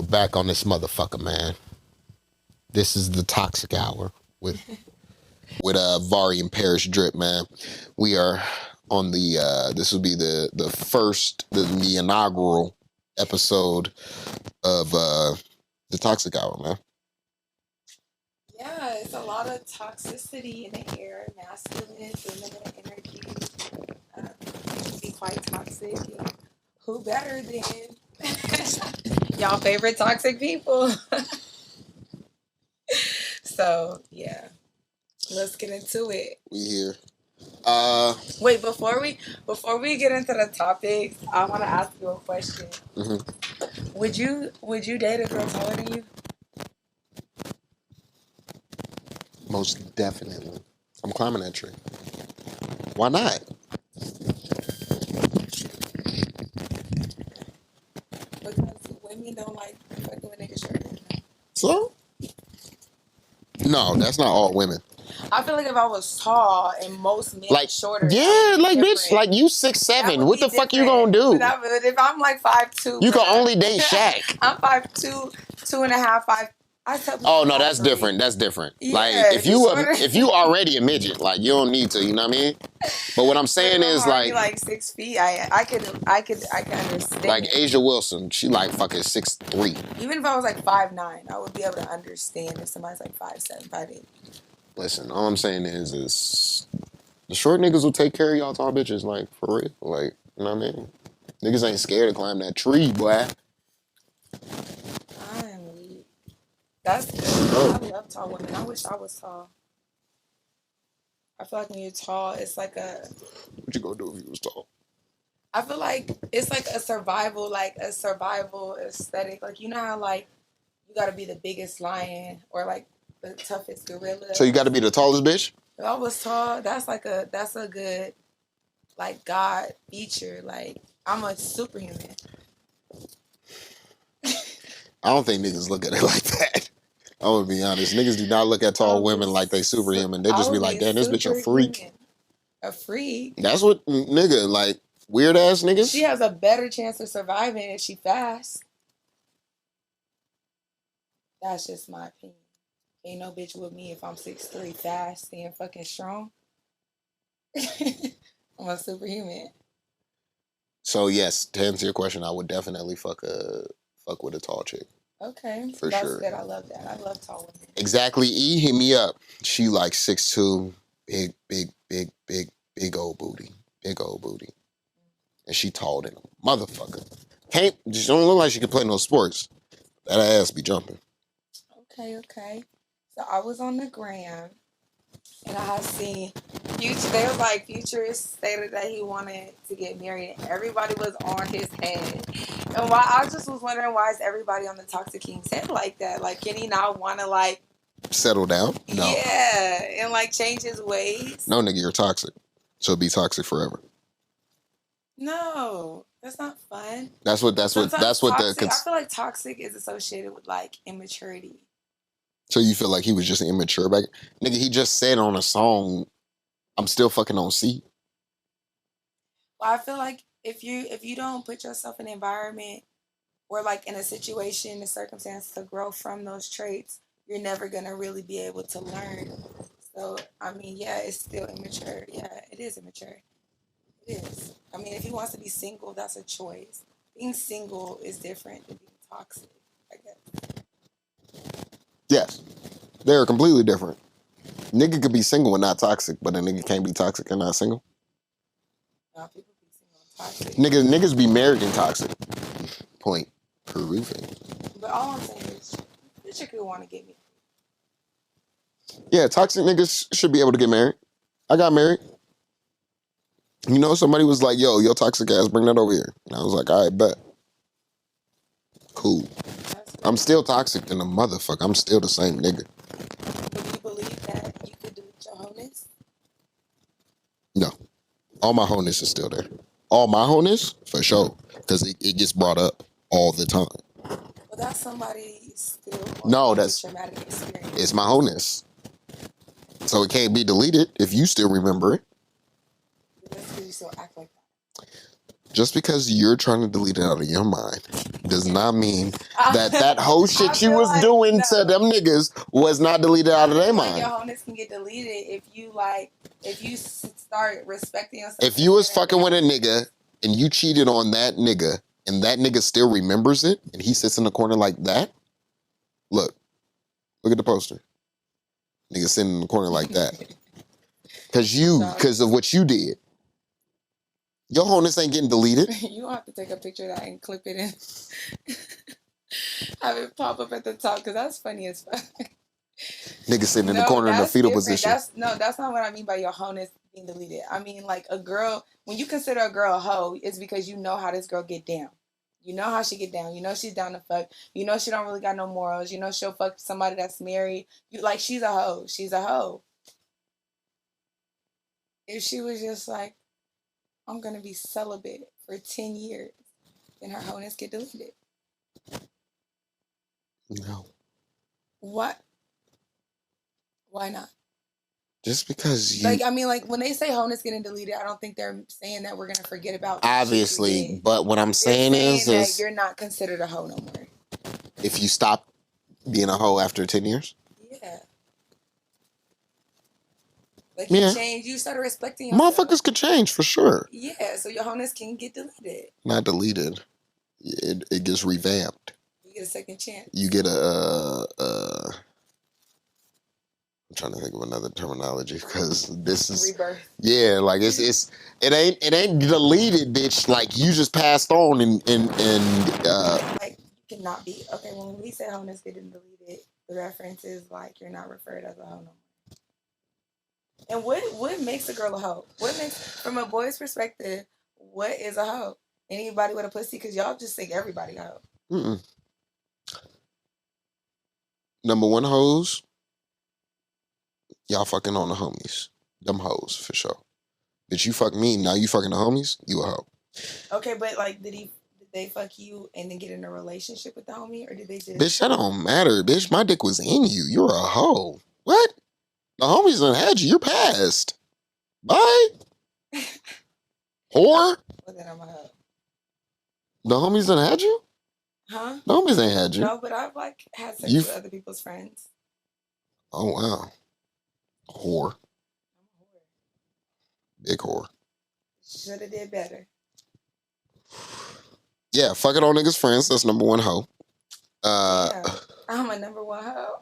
back on this motherfucker, man. This is the Toxic Hour with Vari and ParisDrip, man. We are on the this will be the inaugural episode of the Toxic Hour, man. Yeah, it's a lot of toxicity in the air, masculine, feminine energy. It can be quite toxic. And who better than y'all favorite toxic people? So yeah, let's get into it. We here. Wait, before we get into the topics, I want to ask you a question. Mm-hmm. Would you date a girl taller than you? Most definitely. I'm climbing that tree. Why not? Because women don't like fucking with niggas shorter than them. So? No, that's not all women. I feel like if I was tall and most men like shorter, yeah, like bitch, like you 6'7". What the fuck you gonna do? But if I'm like 5'2", you can only date Shaq. I'm 5'2", 2.5, 5. I tell people. Oh no, that's different. That's different. Yeah, like if you already a midget, like you don't need to. You know what I mean? But what I'm saying is like 6 feet. I could understand. Like Asia Wilson, she like fucking 6'3". Even if I was like 5'9", I would be able to understand if somebody's like 5'7", 5'8". Listen, all I'm saying is the short niggas will take care of y'all tall bitches, like, for real. Like, you know what I mean? Niggas ain't scared to climb that tree, boy. I'm weak. That's good. I love tall women. I wish I was tall. I feel like when you're tall, it's like a... What you gonna do if you was tall? I feel like it's like a survival aesthetic. Like, you know how, like, you gotta be the biggest lion or, like, the toughest gorilla. So you got to be the tallest bitch? If I was tall, that's a good, like, God feature. Like, I'm a superhuman. I don't think niggas look at it like that. I'm gonna be honest. Niggas do not look at tall women like they superhuman. They just be like, damn, this bitch a freak. A freak? That's what, nigga, like, weird ass niggas? She has a better chance of surviving if she fast. That's just my opinion. Ain't no bitch with me if I'm 6'3", fast and fucking strong. I'm a superhuman. So yes, to answer your question, I would definitely fuck with a tall chick. Okay, for that's sure. Good. I love that. I love tall women. Exactly. E, hit me up. She like 6'2", big old booty, and she tall than a motherfucker. Just don't look like she can play no sports. That ass be jumping. Okay. So I was on the gram, and I had seen Future. They was like, Future stated that he wanted to get married, and everybody was on his head. And I just was wondering, why is everybody on the Toxic King's head like that? Like, can he not want to, like... settle down? No. Yeah, and, like, change his ways? No, nigga, you're toxic. So be toxic forever. No, that's not fun. I feel like toxic is associated with, like, immaturity. So you feel like he was just immature back? Nigga, he just said on a song, I'm still fucking on C. Well, I feel like if you don't put yourself in an environment or, like, in a situation, a circumstance to grow from those traits, you're never going to really be able to learn. So, I mean, yeah, it's still immature. Yeah, it is immature. It is. I mean, if he wants to be single, that's a choice. Being single is different than being toxic, I guess. Yes. They're completely different. Nigga could be single and not toxic, but a nigga can't be toxic and not single. No, people be single and toxic. Niggas be married and toxic. Point proven. But all I'm saying is, this chick could want to get me. Yeah, toxic niggas should be able to get married. I got married. You know, somebody was like, yo, your toxic ass, bring that over here. And I was like, all right, bet. Cool. I'm still toxic than a motherfucker. I'm still the same nigga. But do you believe that you could do it with your wholeness? No. All my wholeness is still there. All my wholeness? For sure. Because it gets brought up all the time. Well, that's somebody still... No, that's... traumatic experience. It's my wholeness. So it can't be deleted if you still remember it. But that's because you still act like that. Just because you're trying to delete it out of your mind does not mean I that whole shit you feel was like, doing no. to them niggas was not deleted out of their Like mind. your wholeness can get deleted if you start respecting yourself. If you was fucking with a nigga and you cheated on that nigga and that nigga still remembers it and he sits in the corner like that, look at the poster. Nigga sitting in the corner like that. Because of what you did. Your wholeness ain't getting deleted. You don't have to take a picture of that and clip it in. Have it pop up at the top because that's funny as fuck. Nigga sitting in the corner in the fetal position. That's not what I mean by your wholeness being deleted. I mean like a girl, when you consider a girl a hoe, it's because you know how this girl get down. You know how she get down. You know she's down to fuck. You know she don't really got no morals. You know she'll fuck somebody that's married. You like she's a hoe. She's a hoe. If she was just like, I'm gonna be celibate for 10 years, then her wholeness get deleted. No. What? Why not? Just because you... Like, I mean, like, when they say wholeness getting deleted, I don't think they're saying that we're going to forget about... Obviously, but what I'm saying is that you're not considered a hoe no more. If you stop being a hoe after 10 years? Yeah. Like, you change, you started respecting yourself. Motherfuckers could change, for sure. Yeah, so your wholeness can get deleted. Not deleted. It gets revamped. You get a second chance. You get I'm trying to think of another terminology because this is rebirth. Yeah, like it ain't deleted, bitch. Like you just passed on and like you cannot be okay. When we say wholeness getting deleted, the reference is like you're not referred as a hoe no more. And what makes a girl a hoe? What makes, from a boy's perspective, what is a hoe? Anybody with a pussy? Because y'all just think everybody a hoe. Mm-mm. Number one, hoes. Y'all fucking on the homies. Them hoes, for sure. Bitch, you fuck me, now you fucking the homies, you a hoe. Okay, but like, did they fuck you and then get in a relationship with the homie? Or did they just... Bitch, that don't matter, bitch. My dick was in you. You're a hoe. What? The homies done had you. You're passed. Bye. Whore? Well, then I'm a hoe. The homies done had you? Huh? The homies ain't had you. No, but I've like had sex with other people's friends. Oh, wow. Whore. Big whore. Should have did better. Yeah, fuck it on niggas' friends. That's number one hoe. Yeah, I'm a number one hoe.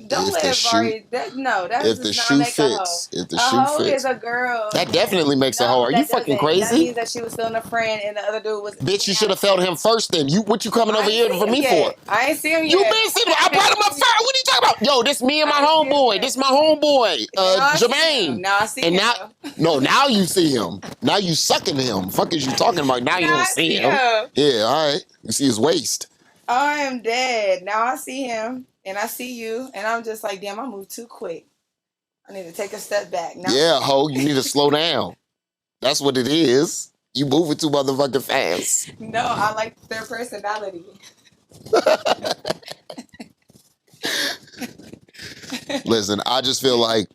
Don't let Vari... That's if the not shoe make fits. a hoe. If the shoe hoe fits. is a girl. That definitely makes a hoe. Are you fucking crazy? That means that she was feeling a friend and the other dude was... Bitch, you should have felt him first then. What you coming over here for me for? I ain't seen him yet. You been seeing him. I brought him up first. What are you talking about? Yo, this me and my homeboy. This my homeboy, Jermaine. Now I see him. Now you see him. Now you sucking him. Fuck is you talking about? Now you don't see him. Yeah, all right. You see his waist. I am dead. Now I see him. And I see you, and I'm just like, damn, I moved too quick. I need to take a step back. Now, yeah, ho, you need to slow down. That's what it is. You moving too motherfucking fast. No, I like their personality. Listen, I just feel like,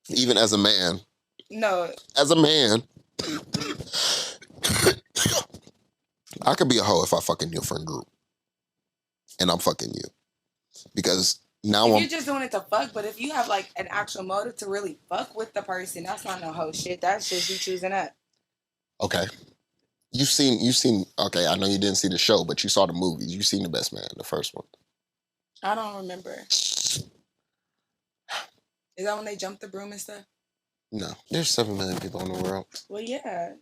even as a man. No. As a man, I could be a hoe if I fucking your friend group. And I'm fucking you. Because now you're just doing it to fuck, but if you have like an actual motive to really fuck with the person, that's not no hoe shit. That's just you choosing up. Okay. You've seen, okay, I know you didn't see the show, but you saw the movies. You've seen The Best Man, the first one. I don't remember. Is that when they jumped the broom and stuff? No. There's 7 million people in the world. Well, yeah.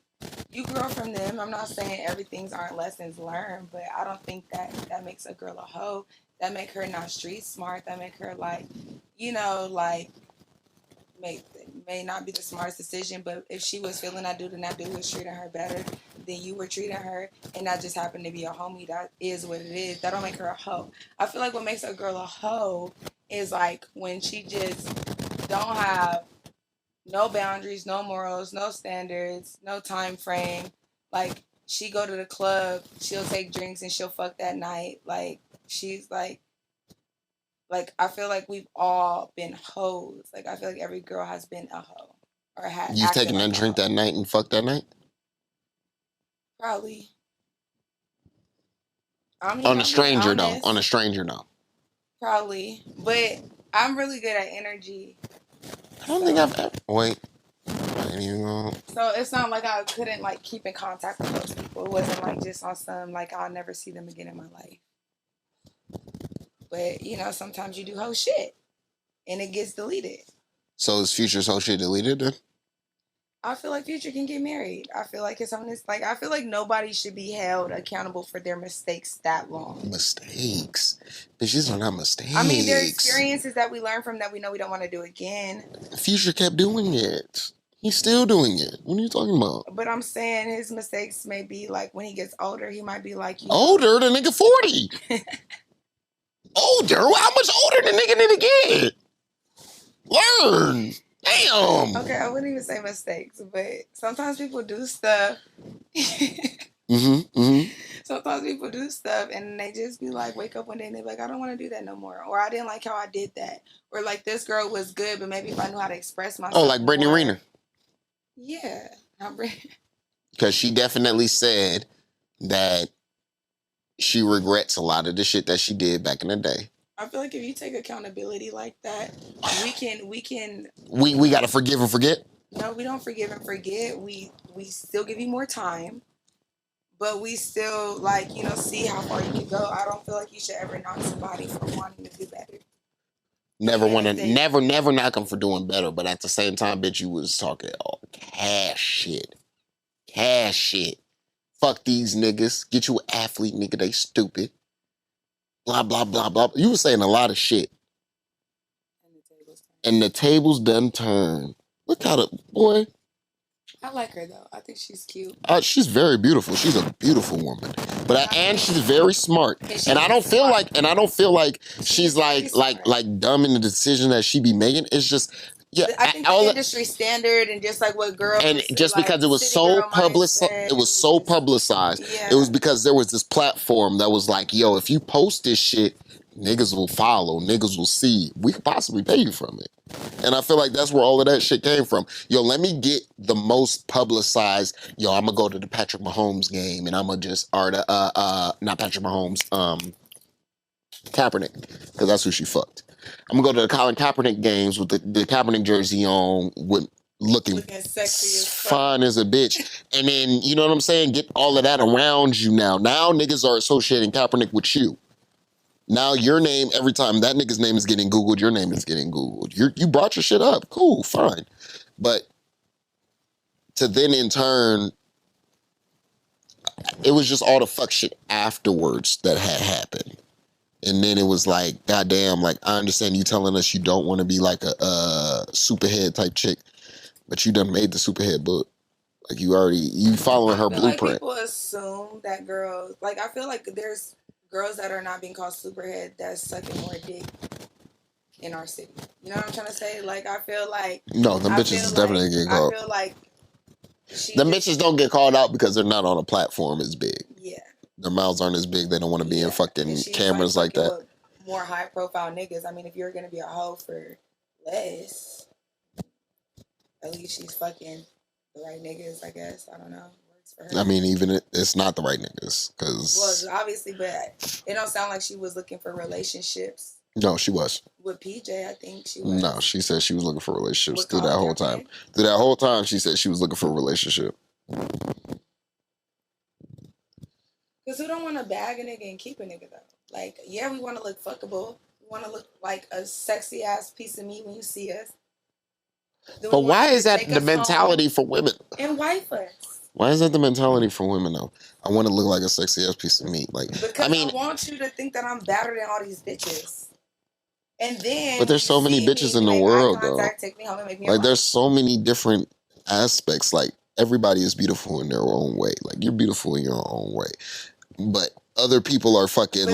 You grow from them. I'm not saying everything's aren't lessons learned, but I don't think that makes a girl a hoe. That make her not street smart. That make her like, you know, like may not be the smartest decision, but if she was feeling that dude and that dude was treating her better than you were treating her, and that just happened to be a homie, that is what it is. That don't make her a hoe. I feel like what makes a girl a hoe is like when she just don't have no boundaries, no morals, no standards, no time frame. Like she go to the club, she'll take drinks and she'll fuck that night. Like she's like I feel like we've all been hoes. Like I feel like every girl has been a hoe or had. You've taken that drink that night and fucked that night? Probably. I'm On a being stranger though. honest. On a stranger though. Probably, but I'm really good at energy. I don't think I've ever. Wait. I ain't even gonna. So it's not like I couldn't like keep in contact with those people. It wasn't like just on some like I'll never see them again in my life. But you know, sometimes you do whole shit and it gets deleted. So is Future's whole shit deleted then? I feel like Future can get married. I feel like it's on this. Like I feel like nobody should be held accountable for their mistakes that long. Mistakes. Bitches are not mistakes. I mean, they're experiences that we learn from that we know we don't want to do again. Future kept doing it. He's still doing it. What are you talking about? But I'm saying his mistakes may be like when he gets older, he might be like, you older? The nigga 40. Older? How much older the nigga need to get? Learn. Damn. Okay, I wouldn't even say mistakes, but sometimes people do stuff. Sometimes people do stuff and they just be like, wake up one day and they're like, I don't want to do that no more. Or I didn't like how I did that. Or like this girl was good, but maybe if I knew how to express myself. Oh, like Brittany Renner. Yeah. Because she definitely said that she regrets a lot of the shit that she did back in the day. I feel like if you take accountability like that, we can. We gotta forgive and forget. No, we don't forgive and forget. We still give you more time, but we still like see how far you can go. I don't feel like you should ever knock somebody for wanting to do better. Never knock them for doing better. But at the same time, bitch, you was talking all cash shit. Fuck these niggas. Get you an athlete, nigga. They stupid. Blah, blah, blah, blah. You was saying a lot of shit. And the tables done turned. Look how boy. I like her though. I think she's cute. She's very beautiful. She's a beautiful woman. And she's very smart. And I don't feel like she's like dumb in the decision that she be making. It's just I think the industry standard and just like what girls and just like, because it was so publicized, yeah. It was because there was this platform that was like, yo, if you post this shit, niggas will follow, niggas will see. We could possibly pay you from it. And I feel like that's where all of that shit came from. Yo, let me get the most publicized. Yo, I'm gonna go to the Patrick Mahomes game and I'm gonna not Patrick Mahomes, Kaepernick, because that's who she fucked. I'm gonna go to the Colin Kaepernick games with the Kaepernick jersey on, with looking sexy as fine as a bitch. And then, you know what I'm saying? Get all of that around you now. Now niggas are associating Kaepernick with you. Now your name, every time that nigga's name is getting Googled, your name is getting Googled. You brought your shit up. Cool, fine. But to then in turn, it was just all the fuck shit afterwards that had happened. And then it was like, goddamn, like, I understand you telling us you don't want to be like a superhead type chick, but you done made the superhead book. Like, you following her blueprint. Like people assume that girls, like, I feel like there's girls that are not being called superhead that's sucking more dick in our city. You know what I'm trying to say? Like, I feel like... No, the bitches is definitely getting called. I feel like... The bitches don't get called out because they're not on a platform as big. Yeah. Their mouths aren't as big. They don't want to be in fucking cameras like that. More high profile niggas. I mean, if you're going to be a hoe for less, at least she's fucking the right niggas, I guess. I don't know. Works for her. I mean, even it's not the right niggas. Well, obviously, but it don't sound like she was looking for relationships. No, she was. With PJ, I think she was. No, she said she was looking for relationships through that whole time. Through that whole time, she said she was looking for a relationship. Because who don't want to bag a nigga and keep a nigga, though? Like, yeah, we want to look fuckable. We want to look like a sexy-ass piece of meat when you see us. But why is that the mentality for women? And wife us. Why is that the mentality for women, though? I want to look like a sexy-ass piece of meat. Like, because I want you to think that I'm better than all these bitches. And then... But there's so many bitches in the world, though. Take me home and make me like, there's so many different aspects. Like, everybody is beautiful in their own way. Like, you're beautiful in your own way. But other people are fucking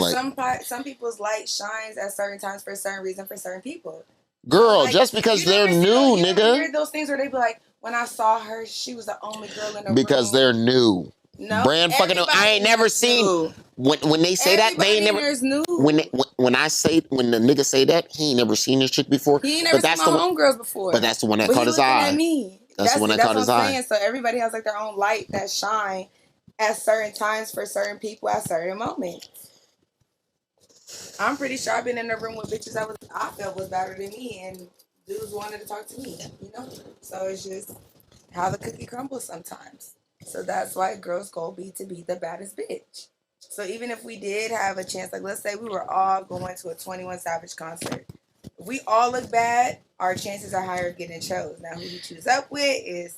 some people's light shines at certain times for a certain reason for certain people. Girl, like, just because they're new, nigga. You hear those things where they be like, when I saw her, she was the only girl in the room. Because they're new. No, brand fucking new. I ain't never seen when they say that they ain't never. When the nigga say that he ain't never seen this chick before. He ain't never seen my homegirls before. But that's the one that caught his eye. At me. That's the one that caught his eye. So everybody has like their own light that shine at certain times for certain people at certain moments. I'm pretty sure I've been in a room with bitches I felt was better than me, and dudes wanted to talk to me. You know, so it's just how the cookie crumbles sometimes. So that's why girls' goal be to be the baddest bitch. So even if we did have a chance, like let's say we were all going to a 21 Savage concert, if we all look bad, our chances are higher of getting chose. Now who you choose up with is,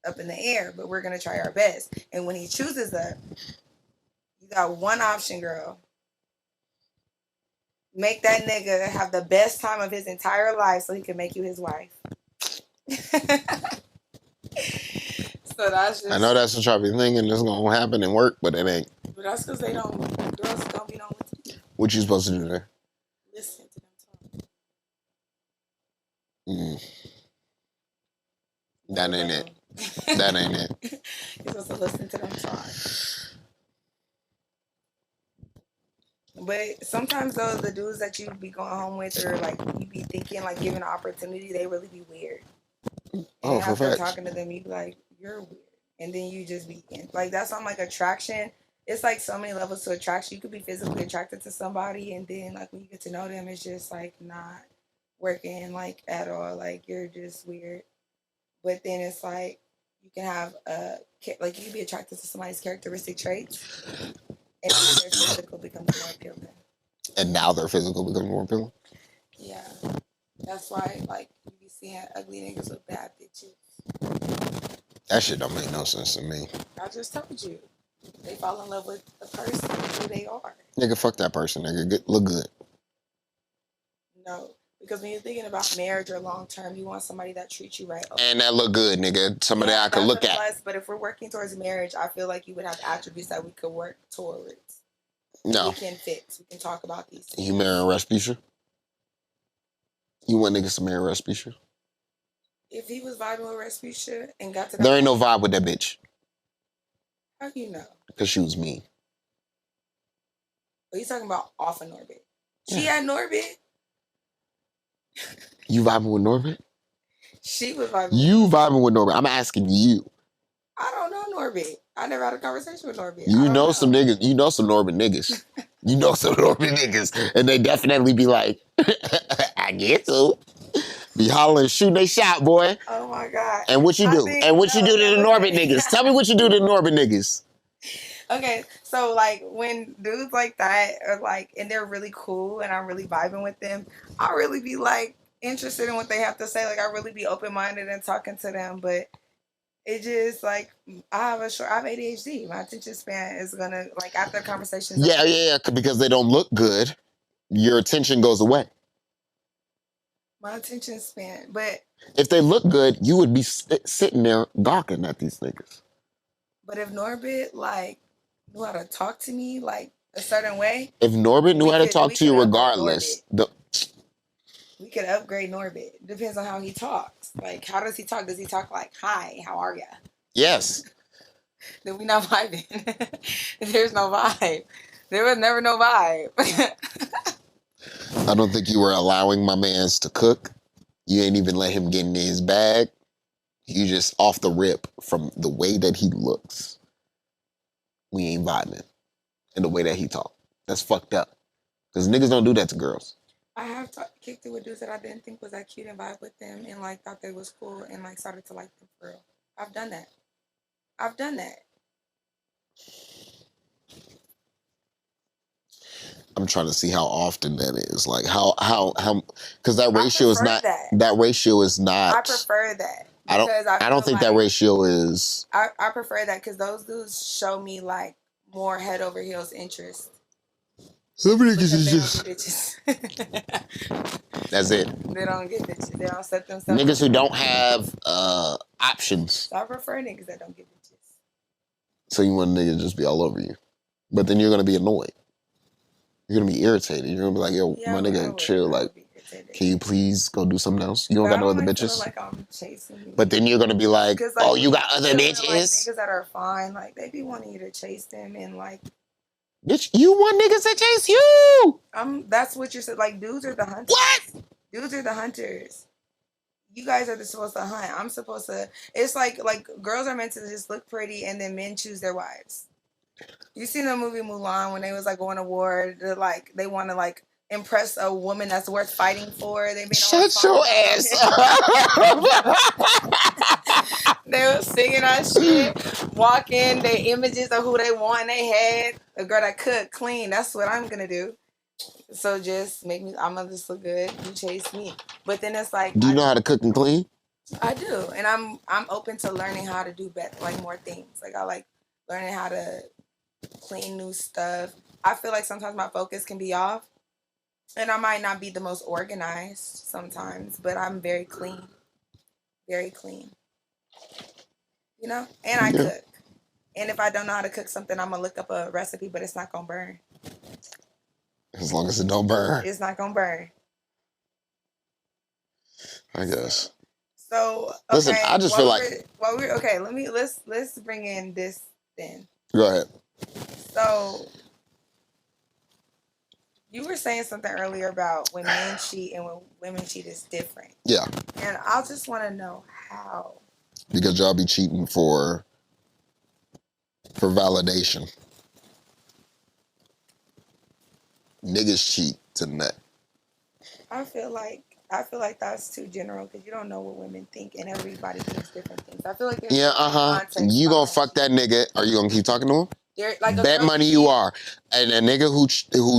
up in the air, but we're gonna try our best. And when he chooses up, you got one option, girl. Make that nigga have the best time of his entire life so he can make you his wife. So that's just. I know that's what y'all be thinking is gonna happen and work, but it ain't. But that's because girls don't be knowing what to do. What you supposed to do there? Listen to them talk. That ain't it. That ain't it. You're supposed to listen to them talk. But sometimes though, the dudes that you be going home with, or like you be thinking like giving an opportunity, they really be weird. And For after facts. talking to them, you be like, you're weird. And then you just be like, that's on like attraction. It's like so many levels to attraction. You could be physically attracted to somebody, and then like when you get to know them, it's just like not working like at all. Like you're just weird. But then it's like you can have like you can be attracted to somebody's characteristic traits, and then their physical becomes more appealing. And now their physical becomes more appealing. Yeah, that's why like you be seeing ugly niggas with bad bitches. That shit don't make no sense to me. I just told you, they fall in love with the person who they are. Nigga, fuck that person. Nigga, look good. No, because when you're thinking about marriage or long term, you want somebody that treats you right. And that look good, nigga. Somebody I could look at. Plus, but if we're working towards marriage, I feel like you would have attributes that we could work towards. No. We can fix. We can talk about these things. You marrying Rasputia? You want niggas to marry Rasputia? If he was vibing with Rasputia and got to that there ain't no vibe with that bitch. How do you know? Because she was mean. But he's talking about off of Norbit. She had Norbit. You vibing with Norbit? She was vibing. You vibing with Norbit. I'm asking you. I don't know Norbit. I never had a conversation with Norbit. You know some niggas. You know some Norbit niggas. You know some Norbit niggas. And they definitely be like, I get to. Be hollering, shooting they shot, boy. Oh my God. And what you do? And what you do to the Norbit niggas? Tell me what you do to the Norbit niggas. Okay, so like when dudes like that are like, and they're really cool and I'm really vibing with them, I'll really be like interested in what they have to say. Like I really be open-minded and talking to them, but it just like I have ADHD. My attention span is gonna like after conversations. Yeah, because they don't look good, your attention goes away. My attention span, but if they look good, you would be sitting there gawking at these niggas. But if Norbit like knew how to talk to me like a certain way, if Norbit knew how to talk to you regardless, we could upgrade Norbit. Depends on how he talks. Like, how does he talk? Does he talk like, "Hi, how are ya?" Yes. Then we not vibing. There's no vibe. There was never no vibe. I don't think you were allowing my mans to cook. You ain't even let him get in his bag. You just off the rip from the way that he looks. We ain't vibing. And the way that he talk. That's fucked up. Because niggas don't do that to girls. I have kicked it with dudes that I didn't think was that cute and vibe with them and like thought they was cool and like started to like them for real. I've done that. I'm trying to see how often that is. Like how because that ratio is not that ratio is not. I prefer that. I don't think like, that ratio is. I prefer that because those dudes show me like more head over heels interest. Some niggas is just. That's it. They don't get bitches. They don't set themselves. Niggas who don't have options. So I prefer niggas that don't get bitches. So you want a nigga to just be all over you, but then you're gonna be annoyed. You're gonna be irritated. You're gonna be like, yo, my nigga, chill. Like, can you please go do something else? You don't got no other bitches. Like I'm chasing you. But then you're gonna be like, oh, you got other bitches? Like, niggas that are fine, like they be wanting you to chase them and like. Bitch, you want niggas to chase you? That's what you're saying. Like dudes are the hunters. What? Dudes are the hunters. You guys are supposed to hunt. I'm supposed to. It's like girls are meant to just look pretty and then men choose their wives. You seen the movie Mulan when they was like going to war? They want to like impress a woman that's worth fighting for. They made a whole Shut song your about ass it. They was singing that shit, walking their images of who they want in their head. A girl that cook, clean. That's what I'm gonna do. So just make me. I'm gonna just look good. You chase me. But then it's like Do you know how to cook and clean? I do, and I'm open to learning how to do better, like more things. Like I like learning how to clean new stuff. I feel like sometimes my focus can be off, and I might not be the most organized sometimes, but I'm very clean, very clean. You know, and I Yeah. cook. And if I don't know how to cook something, I'm gonna look up a recipe, but it's not gonna burn. As long as it don't burn, It's not gonna burn. I guess. So Listen, okay, I just feel like. okay, let's bring in this then. Go ahead. So you were saying something earlier about when men cheat and when women cheat is different. Yeah. And I just want to know how. Because y'all be cheating for validation. Niggas cheat to nut. I feel like that's too general because you don't know what women think and everybody thinks different things. I feel like there's context You gonna behind fuck that nigga? Are you gonna keep talking to him? like a Bet girl money you are. And a nigga who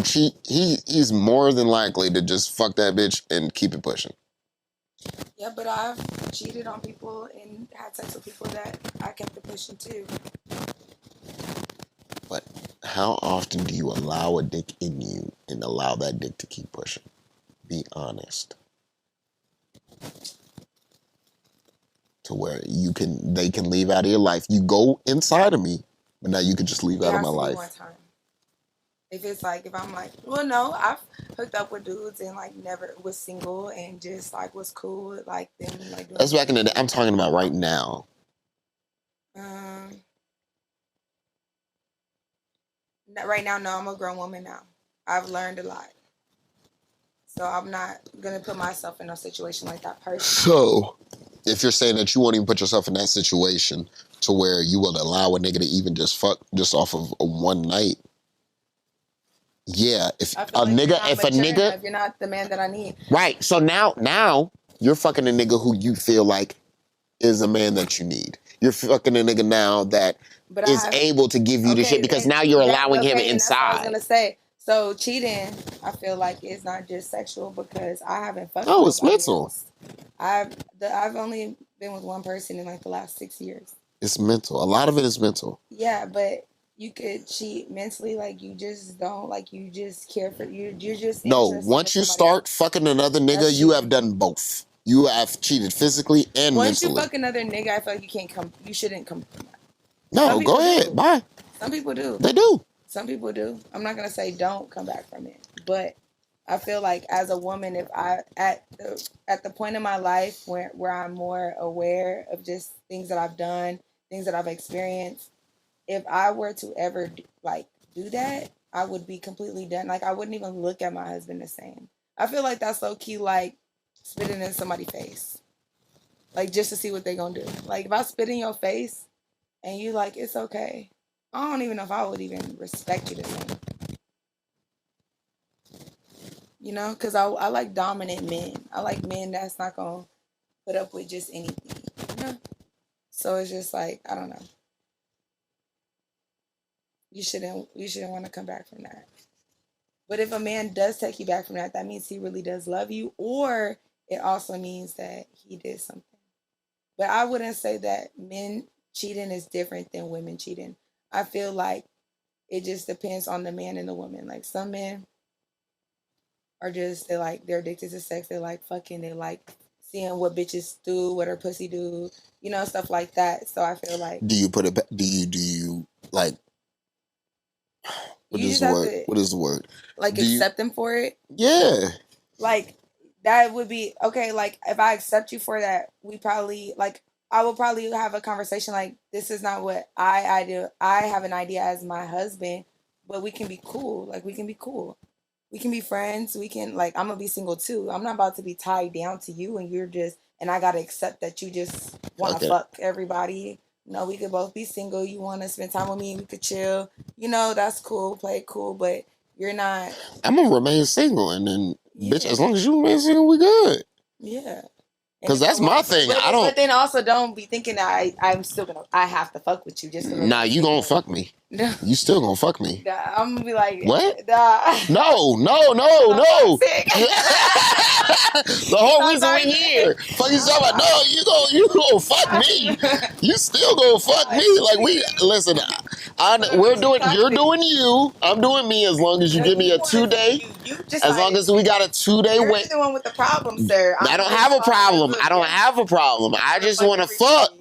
cheat, he's more than likely to just fuck that bitch and keep it pushing. Yeah, but I've cheated on people and had sex with people that I kept it pushing too. But how often do you allow a dick in you and allow that dick to keep pushing? Be honest. To where they can leave out of your life. You go inside of me, but now you can just leave out of my life. One time. If it's like, if I'm like, well, no, I've hooked up with dudes and like never was single and just like was cool with like them like. That's back in the day. I'm talking about right now. Right now, no, I'm a grown woman now. I've learned a lot. So I'm not gonna put myself in a situation like that personally. So, if you're saying that you won't even put yourself in that situation to where you will allow a nigga to even just fuck just off of a one night, yeah. If you're not the man that I need, right? So now you're fucking a nigga who you feel like is a man that you need. You're fucking a nigga now that is able to give you the shit because now you're allowing him inside. That's what I was gonna say. So cheating, I feel like is not just sexual because I haven't fucked. Oh, it's mental. Else. I've only been with one person in like the last 6 years. It's mental. A lot of it is mental. Yeah, but you could cheat mentally, like you just don't, like you just care for you. You're just once you start fucking another nigga, you have done both. You have cheated physically and mentally. Once you fuck another nigga, I feel like you can't come. You shouldn't come. No, go ahead. Bye. Some people do. They do. Some people do. I'm not gonna say don't come back from it, but I feel like as a woman, if I at the point in my life where I'm more aware of just things that I've done, things that I've experienced, if I were to ever do that, I would be completely done. Like I wouldn't even look at my husband the same. I feel like that's low key like spitting in somebody's face, like just to see what they gonna do. Like if I spit in your face and you like it's okay, I don't even know if I would even respect you the same. You know, because I like dominant men. I like men that's not gonna put up with just anything. You know? So it's just like I don't know. You shouldn't want to come back from that. But if a man does take you back from that, that means he really does love you, or it also means that he did something. But I wouldn't say that men cheating is different than women cheating. I feel like it just depends on the man and the woman. Like some men are just they're addicted to sex. They like fucking. They like seeing what bitches do, what her pussy do, you know, stuff like that. So I feel like. Do you put it? Do you like? What is the word? What is the word? Like accept them for it. Yeah. Like that would be okay. Like if I accept you for that, we probably I will probably have a conversation like this is not what I do. I have an idea as my husband, but we can be cool. Like we can be cool. We can be friends. We can I'm gonna be single too. I'm not about to be tied down to you and you're just and I gotta accept that you just wanna fuck everybody. No, we could both be single. You want to spend time with me? We could chill. That's cool. Play it cool, but you're not. I'm gonna remain single, and then, bitch, Yeah. as long as you remain single, we good. Yeah. Because that's my thing. I don't. But then also don't be thinking that I'm still gonna. I have to fuck with you just. Nah, you gonna fuck me. No. You still gonna fuck me. Nah, I'm gonna be like, what? Nah. No. The whole reason we're here. Fuck you talking about? No, you gonna fuck me. You still gonna fuck me. Like listen. You're doing you. I'm doing me. As long as you give me a 2-day. As long as we got a 2-day wait. You're the one with the problem, sir. I don't have a problem. I don't have a problem. I just want to fuck.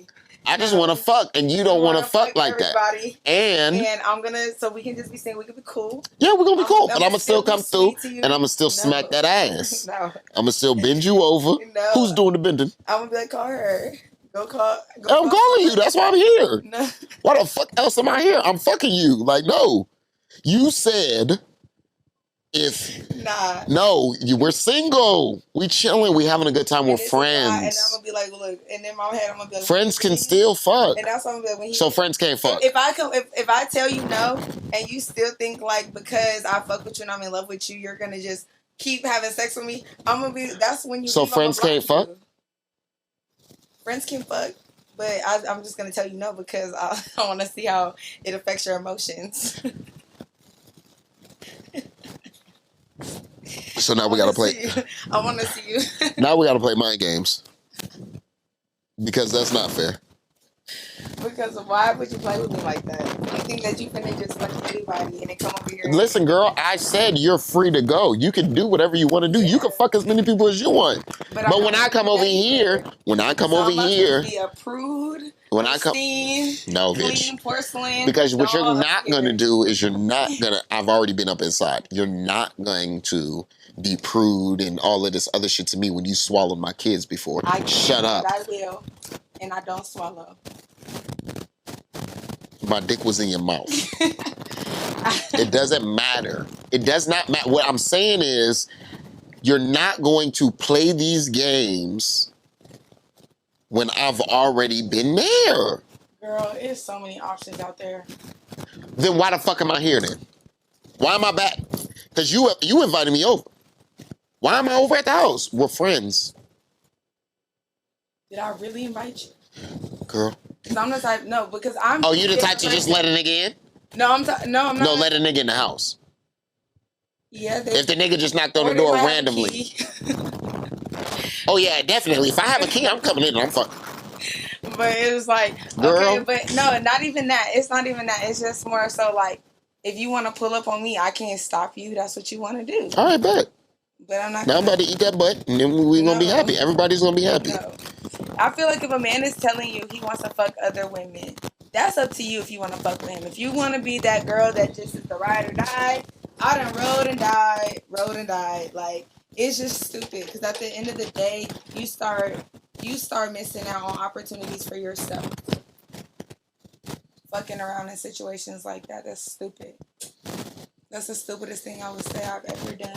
I just want to fuck, and you don't want to fuck like that. And I'm gonna, so we can just be saying we can be cool. Yeah, we're gonna be cool, but I'm gonna still come through, and I'm gonna still smack that ass. No. I'm gonna still bend you over. No. Who's doing the bending? I'm gonna be like, call her. I'm calling you. That's why I'm here. No. Why the fuck else am I here? I'm fucking you. Like, no. You said we're single. We chilling. We having a good time with friends. And I'm gonna be like, look, and in my head I'm gonna be like, friends can still fuck. And that's what I'm gonna be like, so friends can't fuck. If I tell you no, and you still think like because I fuck with you and I'm in love with you, you're gonna just keep having sex with me. I'm gonna be. That's when you. So friends can't fuck. Friends can fuck, but I'm just gonna tell you no because I want to see how it affects your emotions. So now we gotta play. I want to see you. Now we gotta play mind games because that's not fair. Because why would you play with me like that? You think that you finna just fuck anybody and then come over here? Listen, girl, I said you're free to go. You can do whatever you want to do. Yeah. You can fuck as many people as you want. But when I come over here, be a prude. When I come, no, bitch. Porcelain. Because what you're not gonna do is I've already been up inside. You're not going to be prude and all of this other shit to me when you swallowed my kids before. Shut up. I will, and I don't swallow. My dick was in your mouth. It doesn't matter. It does not matter. What I'm saying is, you're not going to play these games when I've already been there. Girl, there's so many options out there. Then why the fuck am I here then? Why am I back? Because you invited me over. Why am I over at the house? We're friends. Did I really invite you? Girl. Because I'm the type, no, because I'm... Oh, you the type to just let a nigga in? No, I'm not. No, let a nigga in the house. Yeah. If the nigga just knocked on the door randomly. Oh, yeah, definitely. If I have a key, I'm coming in and I'm fucking. But it was like, girl. Okay, but no, not even that. It's not even that. It's just more so like, if you want to pull up on me, I can't stop you. That's what you want to do. All right, bet. But I'm not. Now I'm about to eat that butt, and then we're going to be happy. Everybody's going to be happy. No. I feel like if a man is telling you he wants to fuck other women, that's up to you if you want to fuck with him. If you want to be that girl that just is the ride or die, I done rode and died. Like, it's just stupid. Because at the end of the day, you start missing out on opportunities for yourself. Fucking around in situations like that, that's stupid. That's the stupidest thing I would say I've ever done.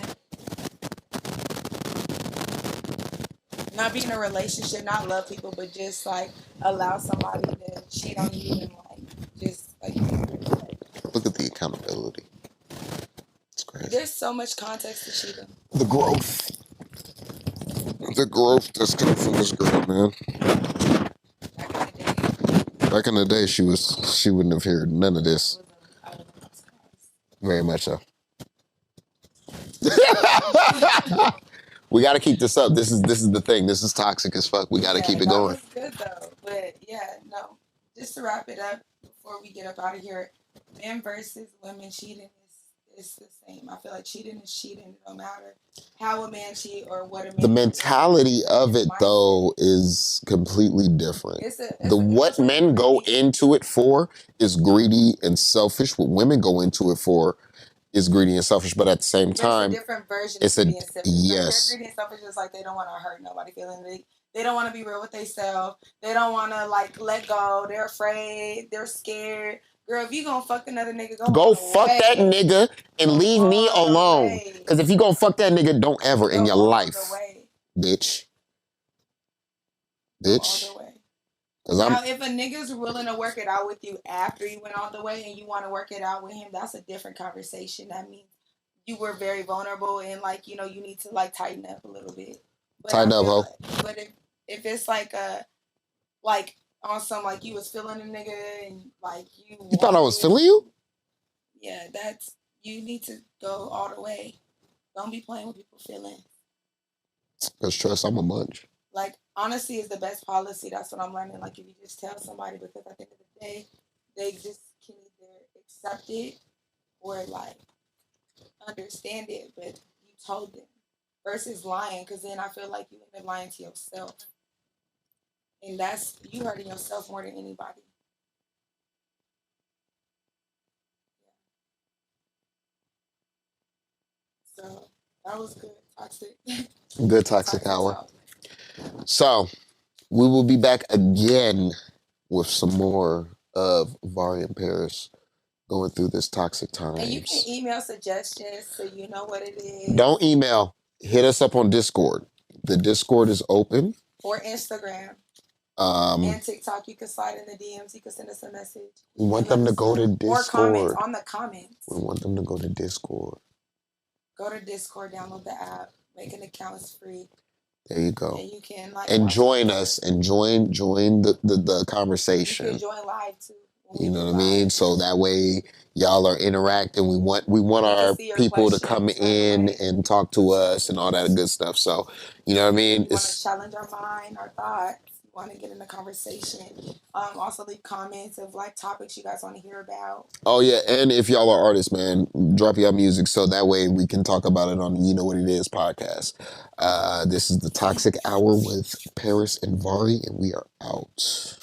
Not be in a relationship, not love people, but just like allow somebody to cheat on you and like just like. Look at the accountability. It's crazy. There's so much context to cheating. The growth that's coming from this girl, man. Back in the day, she wouldn't have heard none of this. Very much so. We got to keep this up. This is the thing. This is toxic as fuck. We got to keep it going. That was good though, but yeah, no. Just to wrap it up before we get up out of here, men versus women cheating is the same. I feel like cheating is cheating. It don't matter how a man cheat or what a man. The mentality of it though is completely different. What men go into it for is greedy and selfish. What women go into it for is greedy and selfish, but at the same time, a different version it's of a being selfish. yes. They're greedy and selfish is like they don't want to hurt nobody feeling. They don't want to be real with themselves. They don't want to like let go. They're afraid. They're scared. Girl, if you gonna fuck another nigga, go fuck that nigga and leave me alone. Because if you gonna fuck that nigga, don't ever in your life, bitch. Now, if a nigga's willing to work it out with you after you went all the way and you want to work it out with him, that's a different conversation. That means you were very vulnerable and like, you know, you need to like tighten up a little bit. But Tighten up, ho. like, but if it's like a like on some like you was feeling a nigga and like you thought I was feeling you? Yeah, that's you need to go all the way. Don't be playing with people's feelings. Because trust, I'm a munch. Like honesty is the best policy. That's what I'm learning. Like if you just tell somebody, because at the end of the day, they just can either accept it or like understand it, but you told them versus lying, because then I feel like you end up lying to yourself, and that's you hurting yourself more than anybody. So that was good. Toxic. Good toxic hour. Talk. So we will be back again with some more of Vari and Paris going through this toxic times. And you can email suggestions so you know what it is. Don't email. Hit us up on Discord. The Discord is open. Or Instagram. And TikTok. You can slide in the DMs. You can send us a message. We want them to go to Discord. Or comments on the comments. We want them to go to Discord. Go to Discord, download the app, make an account, it's free. There you go. And you can like and join us and join the conversation. You can join live too. You know what I mean? So that way y'all are interacting. We want our people to come in and talk to us and all that good stuff. So, you know what I mean? You want to challenge our mind, our thoughts. Want to get in the conversation. Also leave comments of like topics you guys want to hear about. Oh yeah, and if y'all are artists, man, drop your music so that way we can talk about it on the You Know What It Is podcast. This is the Toxic Hour with Paris and Vari, and we are out.